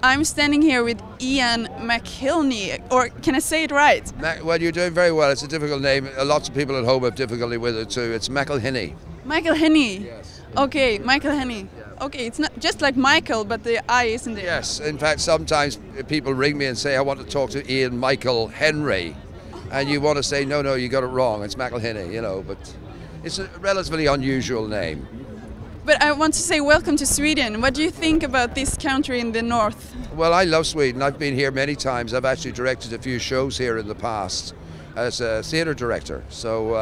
I'm standing here with Ian McElhinney, or can I say it right? Well, you're doing very well. It's a difficult name. Lots of people at home have difficulty with it too. It's McElhinney. McElhinney. Yes. Okay, McElhinney. Yeah. Okay, it's not just like Michael, but the I isn't there. Yes. In fact, sometimes people ring me and say, I want to talk to Ian McElhinney. And you want to say, no, you got it wrong. It's McElhinney, you know, but it's a relatively unusual name. But I want to say welcome to Sweden. What do you think about this country in the north? Well, I love Sweden. I've been here many times. I've actually directed a few shows here in the past as a theatre director. So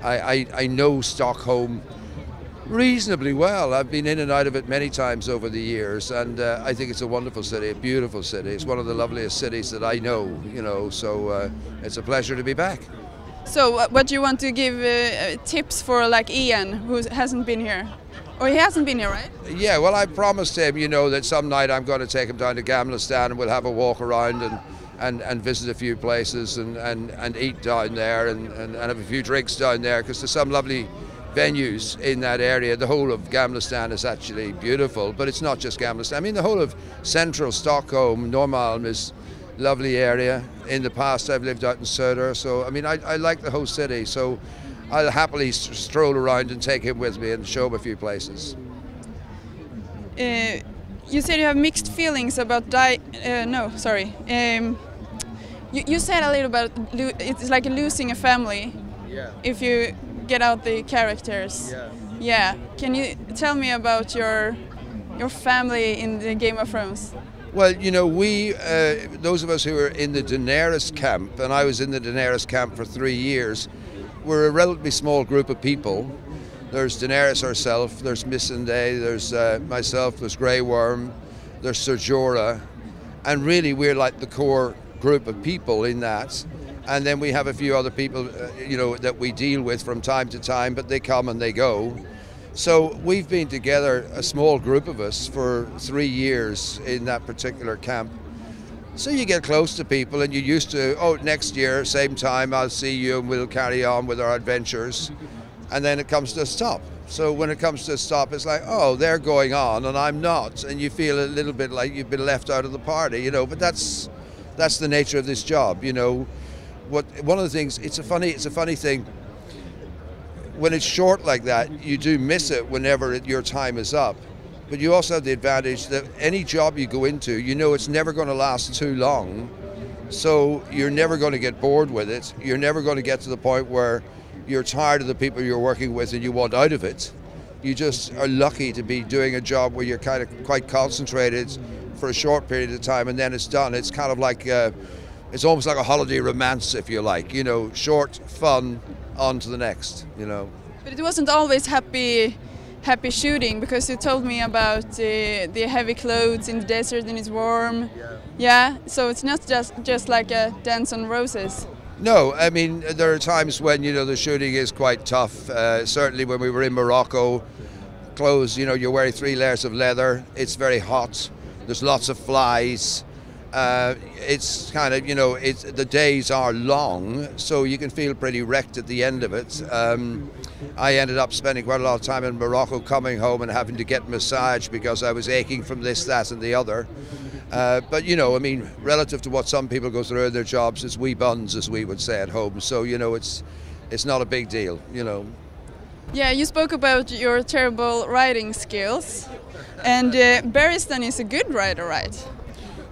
I know Stockholm reasonably well. I've been in and out of it many times over the years, and I think it's a wonderful city, a beautiful city. It's one of the loveliest cities that I know, you know, so it's a pleasure to be back. So what do you want to give tips for like Ian, who hasn't been here? Or he hasn't been here, right? Yeah, well, I promised him, you know, that some night I'm going to take him down to Gamla and we'll have a walk around and visit a few places and eat down there and have a few drinks down there, because there's some lovely venues in that area. The whole of Gamla is actually beautiful, but it's not just Gamla. I mean, the whole of central Stockholm, Norrmalm is a lovely area. In the past, I've lived out in Söder, so I mean, I like the whole city, so I'll happily stroll around and take him with me and show him a few places. You said you have mixed feelings about you said a little about it's like losing a family. Yeah. If you get out the characters. Yeah. Yeah. Can you tell me about your family in the Game of Thrones? Well, you know, we, those of us who were in the Daenerys camp, and I was in the Daenerys camp for 3 years, we're a relatively small group of people. There's Daenerys herself, there's Missandei, there's myself, there's Grey Worm, there's Ser Jorah, and really we're like the core group of people in that. And then we have a few other people, you know, that we deal with from time to time, but they come and they go. So we've been together, a small group of us, for 3 years in that particular camp. So you get close to people and you're used to, oh, next year, same time, I'll see you and we'll carry on with our adventures. And then it comes to a stop. So when it comes to a stop, it's like, oh, they're going on and I'm not. And you feel a little bit like you've been left out of the party, you know, but that's the nature of this job, you know. One of the things, it's a funny thing. When it's short like that, you do miss it whenever your time is up. But you also have the advantage that any job you go into, you know it's never going to last too long. So you're never going to get bored with it. You're never going to get to the point where you're tired of the people you're working with and you want out of it. You just are lucky to be doing a job where you're kind of quite concentrated for a short period of time and then it's done. It's kind of like, it's almost like a holiday romance, if you like, you know, short, fun, on to the next, you know. But it wasn't always happy shooting, because you told me about the heavy clothes in the desert and it's warm. Yeah, so it's not just like a dance on roses. No, I mean, there are times when, you know, the shooting is quite tough. Certainly when we were in Morocco, clothes, you know, you're wearing 3 layers of leather. It's very hot. There's lots of flies. It's kind of, you know, the days are long, so you can feel pretty wrecked at the end of it. I ended up spending quite a lot of time in Morocco, coming home and having to get massage because I was aching from this, that and the other. But, you know, I mean, relative to what some people go through in their jobs, it's wee buns, as we would say at home. So, you know, it's not a big deal, you know. Yeah, you spoke about your terrible riding skills, and Barristan is a good rider, right?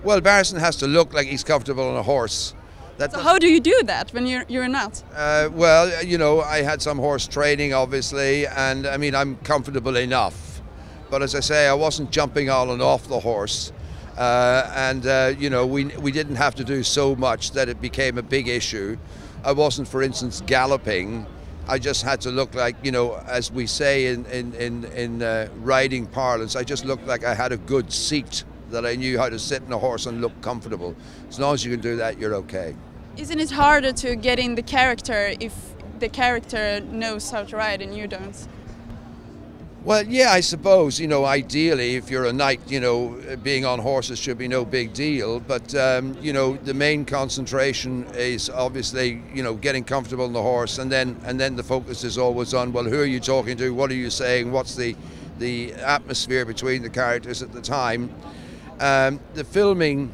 Well, Barristan has to look like he's comfortable on a horse. So how do you do that when you're not? Well, you know, I had some horse training, obviously, and I mean, I'm comfortable enough. But as I say, I wasn't jumping on and off the horse. You know, we didn't have to do so much that it became a big issue. I wasn't, for instance, galloping. I just had to look like, you know, as we say in riding parlance, I just looked like I had a good seat, that I knew how to sit in a horse and look comfortable. As long as you can do that, you're okay. Isn't it harder to get in the character if the character knows how to ride and you don't? Well, yeah, I suppose, you know, ideally, if you're a knight, you know, being on horses should be no big deal. But, you know, the main concentration is obviously, you know, getting comfortable on the horse. And then the focus is always on, well, who are you talking to? What are you saying? What's the atmosphere between the characters at the time? The filming,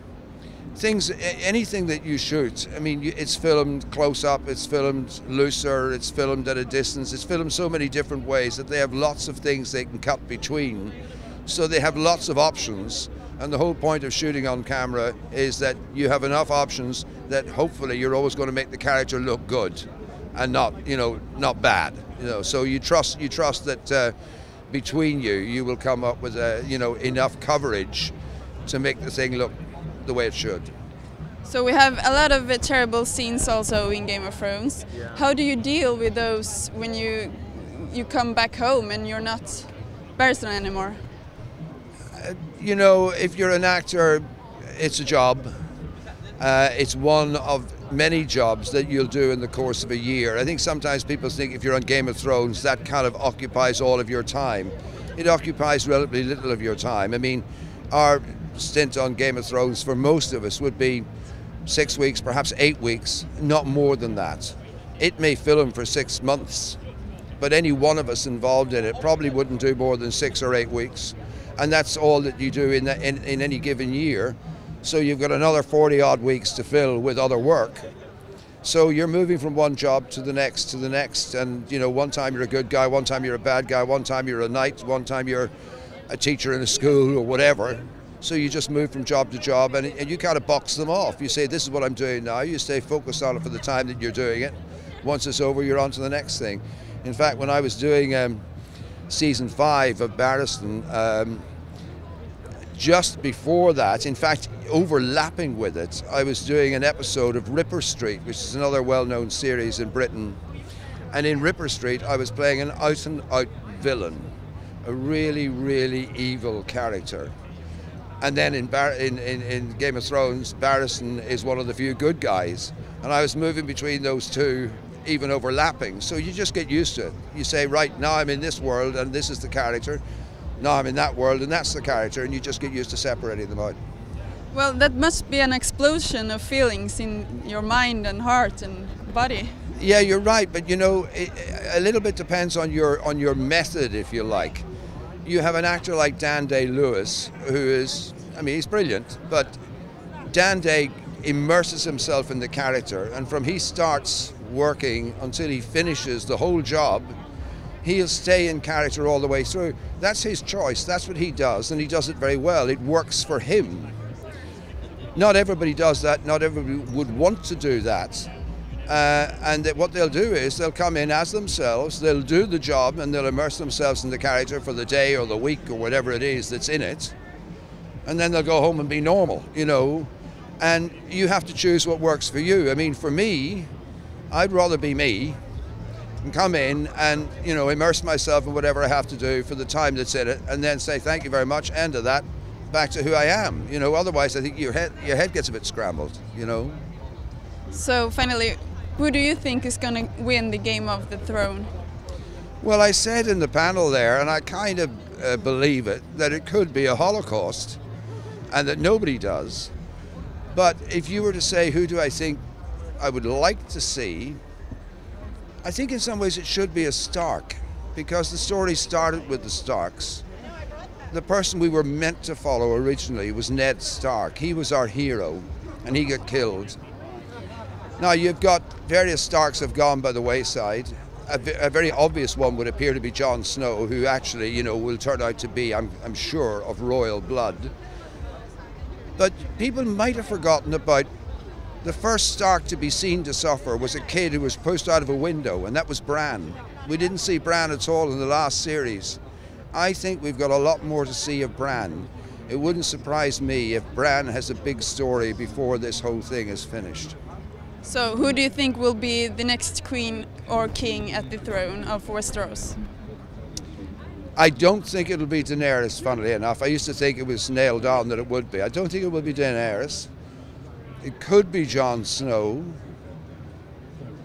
anything that you shoot, I mean, it's filmed close up, it's filmed looser, it's filmed at a distance, it's filmed so many different ways that they have lots of things they can cut between. So they have lots of options. And the whole point of shooting on camera is that you have enough options that hopefully you're always going to make the character look good and not, not bad. So you trust that between you will come up with enough coverage to make the thing look the way it should. So we have a lot of terrible scenes also in Game of Thrones. Yeah. How do you deal with those when you come back home and you're not Barristan anymore? If you're an actor, it's a job. It's one of many jobs that you'll do in the course of a year. I think sometimes people think if you're on Game of Thrones, that kind of occupies all of your time. It occupies relatively little of your time. I mean, our stint on Game of Thrones for most of us would be 6 weeks, perhaps 8 weeks, not more than that. It may film for 6 months, but any one of us involved in it probably wouldn't do more than 6 or 8 weeks. And that's all that you do in any given year. So you've got another 40 odd weeks to fill with other work. So you're moving from one job to the next and one time you're a good guy, one time you're a bad guy, one time you're a knight, one time you're a teacher in a school or whatever. So you just move from job to job and you kind of box them off. You say, this is what I'm doing now. You stay focused on it for the time that you're doing it. Once it's over, you're on to the next thing. In fact, when I was doing season 5 of Barristan, just before that, in fact, overlapping with it, I was doing an episode of Ripper Street, which is another well-known series in Britain. And in Ripper Street, I was playing an out-and-out villain, a really, really evil character. And then in Game of Thrones, Barristan is one of the few good guys. And I was moving between those two, even overlapping. So you just get used to it. You say, right, now I'm in this world and this is the character. Now I'm in that world and that's the character, and you just get used to separating them out. Well, that must be an explosion of feelings in your mind and heart and body. Yeah, you're right, but a little bit depends on your method, if you like. You have an actor like Dan Day-Lewis, who is, he's brilliant, but Dan Day immerses himself in the character, and from he starts working until he finishes the whole job, he'll stay in character all the way through. That's his choice, that's what he does, and he does it very well. It works for him. Not everybody does that, not everybody would want to do that. And what they'll do is they'll come in as themselves, they'll do the job, and they'll immerse themselves in the character for the day or the week or whatever it is that's in it. And then they'll go home and be normal, And you have to choose what works for you. For me, I'd rather be me and come in and, immerse myself in whatever I have to do for the time that's in it, and then say thank you very much, end of that, back to who I am. Otherwise I think your head gets a bit scrambled, So finally, who do you think is going to win the Game of the Throne? Well, I said in the panel there, and I kind of believe it, that it could be a Holocaust and that nobody does. But if you were to say who do I think I would like to see, I think in some ways it should be a Stark, because the story started with the Starks. The person we were meant to follow originally was Ned Stark. He was our hero, and he got killed. Now you've got various Starks have gone by the wayside. A very obvious one would appear to be Jon Snow, who actually, will turn out to be, I'm sure, of royal blood. But people might have forgotten about the first Stark to be seen to suffer was a kid who was pushed out of a window, and that was Bran. We didn't see Bran at all in the last series. I think we've got a lot more to see of Bran. It wouldn't surprise me if Bran has a big story before this whole thing is finished. So who do you think will be the next queen or king at the throne of Westeros? I don't think it'll be Daenerys, funnily enough. I used to think it was nailed on that it would be. I don't think it will be Daenerys. It could be Jon Snow.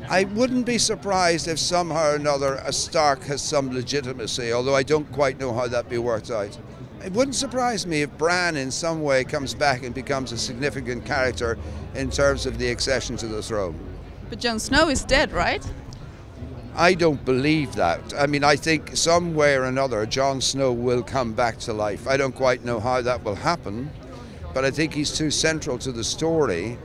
I wouldn't be surprised if somehow or another a Stark has some legitimacy, although I don't quite know how that'd be worked out. It wouldn't surprise me if Bran in some way comes back and becomes a significant character in terms of the accession to the throne. But Jon Snow is dead, right? I don't believe that. I think some way or another Jon Snow will come back to life. I don't quite know how that will happen, but I think he's too central to the story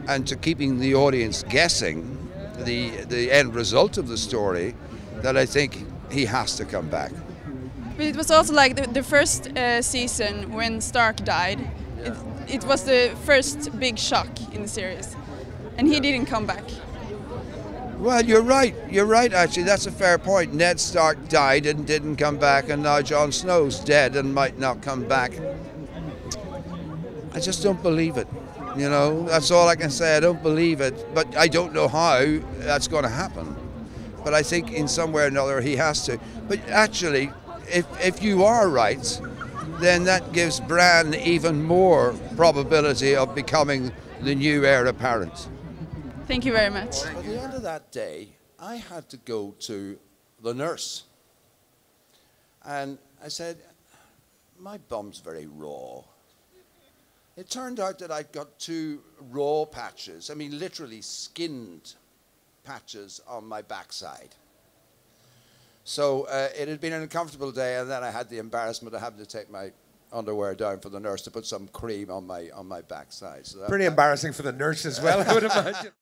and to keeping the audience guessing the end result of the story, that I think he has to come back. But it was also like the first season when Stark died. Yeah. It was the first big shock in the series, and he didn't come back. Well, you're right. You're right, actually. That's a fair point. Ned Stark died and didn't come back, and now Jon Snow's dead and might not come back. I just don't believe it. You know, that's all I can say. I don't believe it, but I don't know how that's going to happen. But I think in some way or another he has to. But actually, if you are right, then that gives Bran even more probability of becoming the new heir apparent. Thank you very much. At the end of that day, I had to go to the nurse. And I said, my bum's very raw. It turned out that I'd got 2 raw patches, I mean literally skinned patches on my backside. So it had been an uncomfortable day, and then I had the embarrassment of having to take my underwear down for the nurse to put some cream on my backside. So pretty embarrassing for the nurse as well, I would imagine.